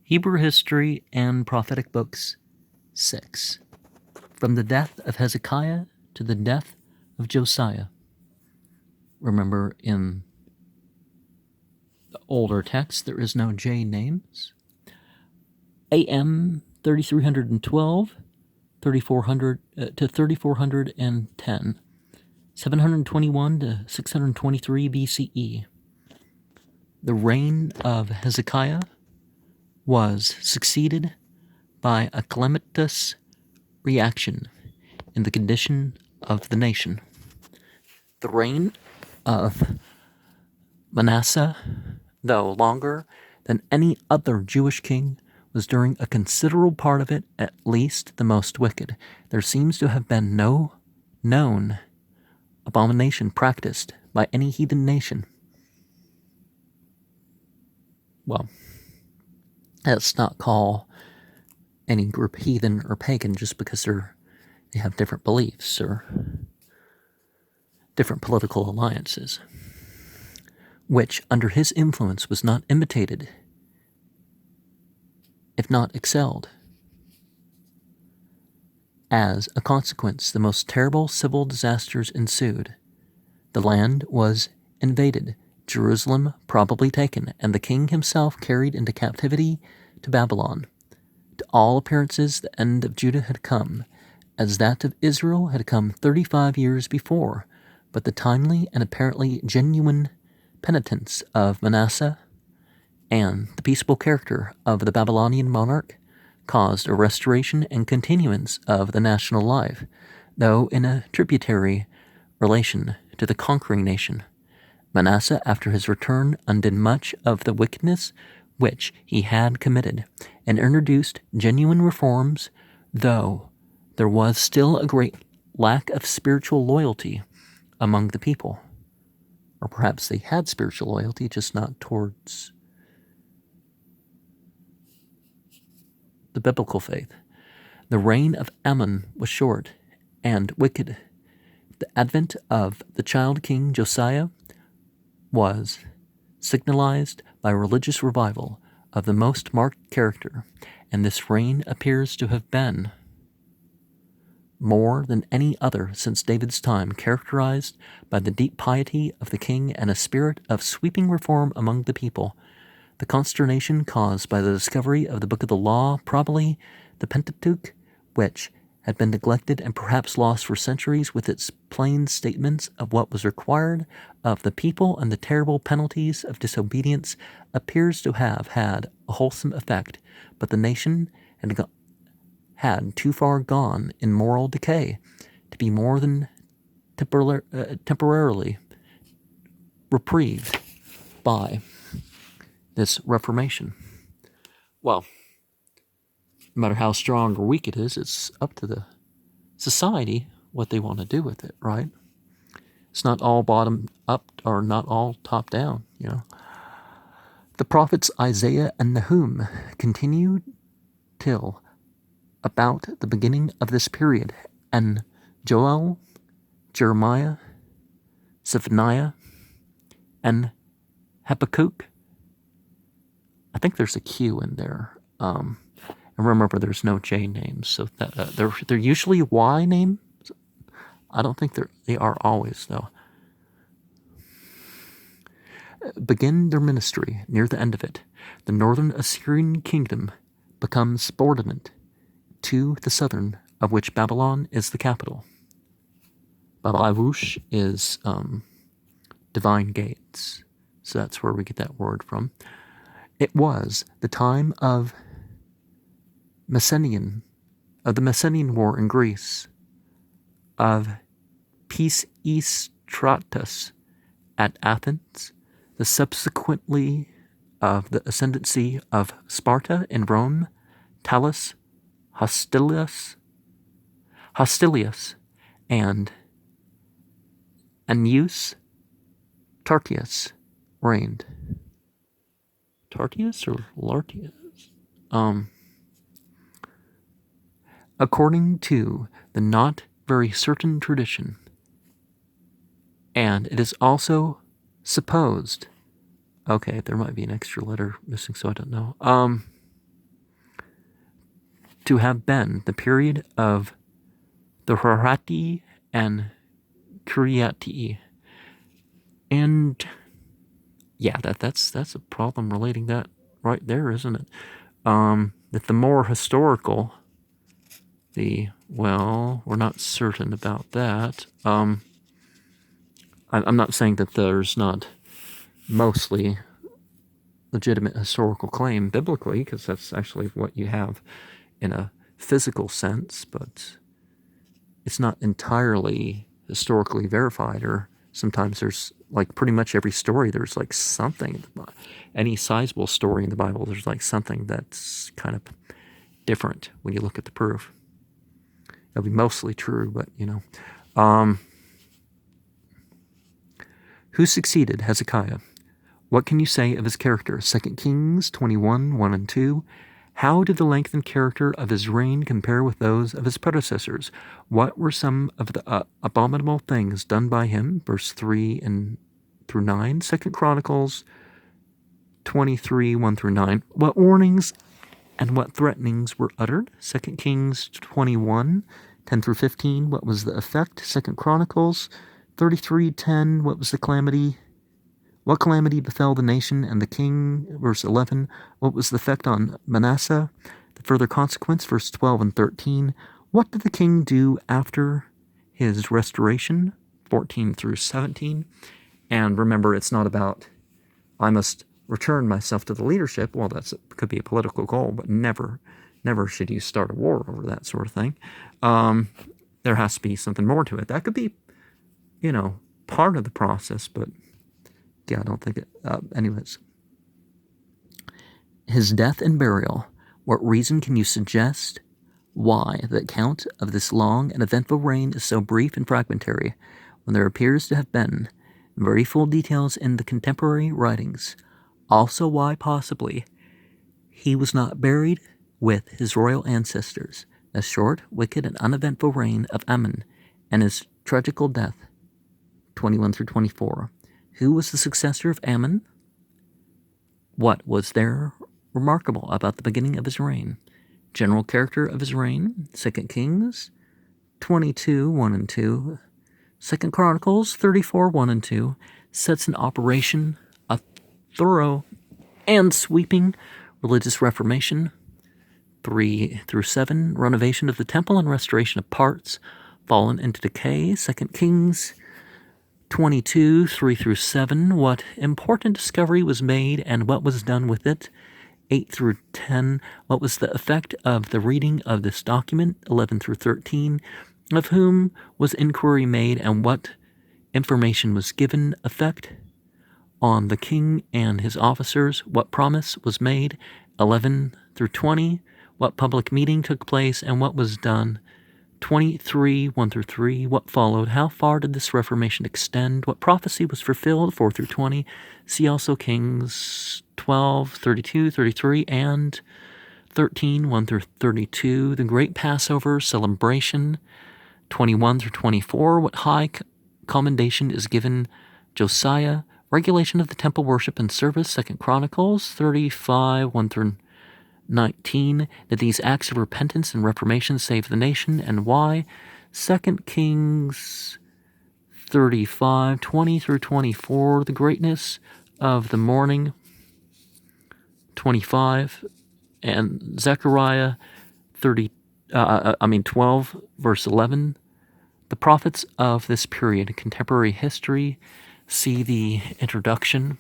Hebrew History and Prophetic Books 6. From the death of Hezekiah to the death of Josiah. Remember, in the older text, there is no J names. AM 3312, 3400 to 3410, 721 to 623 BCE. The reign of Hezekiah was succeeded by a calamitous reaction in the condition of the nation. The reign of Manasseh, though longer than any other Jewish king, was during a considerable part of it at least the most wicked. There seems to have been no known abomination practiced by any heathen nation. Well, let's not call any group heathen or pagan just because they have different beliefs or different political alliances, which under his influence was not imitated, if not excelled. As a consequence, the most terrible civil disasters ensued. The land was invaded, Jerusalem probably taken, and the king himself carried into captivity to Babylon. To all appearances, the end of Judah had come, as that of Israel had come 35 years before, but the timely and apparently genuine penitence of Manasseh and the peaceable character of the Babylonian monarch caused a restoration and continuance of the national life, though in a tributary relation to the conquering nation. Manasseh, after his return, undid much of the wickedness which he had committed, and introduced genuine reforms, though there was still a great lack of spiritual loyalty among the people. Or perhaps they had spiritual loyalty, just not towards the biblical faith. The reign of Ammon was short and wicked. The advent of the child king Josiah was signalized by religious revival of the most marked character, and this reign appears to have been, more than any other since David's time, characterized by the deep piety of the king and a spirit of sweeping reform among the people. The consternation caused by the discovery of the book of the law, probably the Pentateuch, which had been neglected and perhaps lost for centuries, with its plain statements of what was required of the people and the terrible penalties of disobedience, appears to have had a wholesome effect, but the nation had too far gone in moral decay to be more than temporarily reprieved by this reformation. Well, no matter how strong or weak it is, it's up to the society what they want to do with it, right? It's not all bottom up or not all top down, The prophets Isaiah and Nahum continued till about the beginning of this period, and Joel, Jeremiah, Zephaniah, and Habakkuk. I think there's a Q in there. And remember, there's no J names, so that they're usually Y names. I don't think they are always, though. Begin their ministry near the end of it. The northern Assyrian kingdom becomes subordinate to the southern, of which Babylon is the capital. Babavush is divine gates, so that's where we get that word from. It was the time of the Messenian War in Greece, of Pisistratus at Athens, the subsequently of the ascendancy of Sparta in Rome, Talus, Hostilius, and Annius Tartius reigned. Tartius or Lartius? According to the not very certain tradition, and it is also supposed, okay, there might be an extra letter missing, so I don't know. to have been the period of the Harati and Kuriati. And yeah, that's a problem relating that right there, isn't it? That the more historical, we're not certain about that. I'm not saying that there's not mostly legitimate historical claim biblically, because that's actually what you have in a physical sense, but it's not entirely historically verified, or sometimes there's, like, pretty much every story, there's like something, any sizable story in the Bible, there's like something that's kind of different when you look at the proof. It'll be mostly true, but who succeeded Hezekiah? What can you say of his character? 2 Kings 21, 1 and 2. How did the length and character of his reign compare with those of his predecessors? What were some of the abominable things done by him? Verse 3 and through 9. 2 Chronicles 23, 1 through 9. What warnings and what threatenings were uttered? 2 Kings 21, 10 through 15. What was the effect? 2 Chronicles 33, 10. What was the calamity? What calamity befell the nation and the king? Verse 11. What was the effect on Manasseh? The further consequence, verse 12 and 13. What did the king do after his restoration? 14 through 17. And remember, it's not about, I must return myself to the leadership. Well, could be a political goal, but never should you start a war over that sort of thing. There has to be something more to it. That could be, part of the process, but yeah, I don't think it. Anyways. His death and burial. What reason can you suggest why the account of this long and eventful reign is so brief and fragmentary, when there appears to have been very full details in the contemporary writings? Also, why possibly he was not buried with his royal ancestors. The short, wicked, and uneventful reign of Ammon and his tragical death. 21 through 24. Who was the successor of Ammon? What was there remarkable about the beginning of his reign? General character of his reign, 2 Kings 22, 1 and 2. 2 Chronicles 34, 1 and 2 sets in operation a thorough and sweeping religious reformation. 3 through 7, renovation of the temple and restoration of parts fallen into decay. 2 Kings 22, 3 through 7, what important discovery was made and what was done with it. 8 through 10, what was the effect of the reading of this document. 11 through 13, of whom was inquiry made and what information was given. Effect on the king and his officers, what promise was made. 11 through 20, what public meeting took place and what was done. 23, 1 through 3, what followed, how far did this reformation extend, what prophecy was fulfilled, 4 through 20. See also Kings 12, 32, 33, and 13, 1 through 32, the great Passover celebration. 21 through 24, what high commendation is given Josiah, regulation of the temple worship and service. 2 Chronicles 35, 1 through 19, did these acts of repentance and reformation save the nation, and why? 2 Kings 35, 20 through 24, the greatness of the morning. 25, and Zechariah 12, verse 11, the prophets of this period, contemporary history. See the introduction.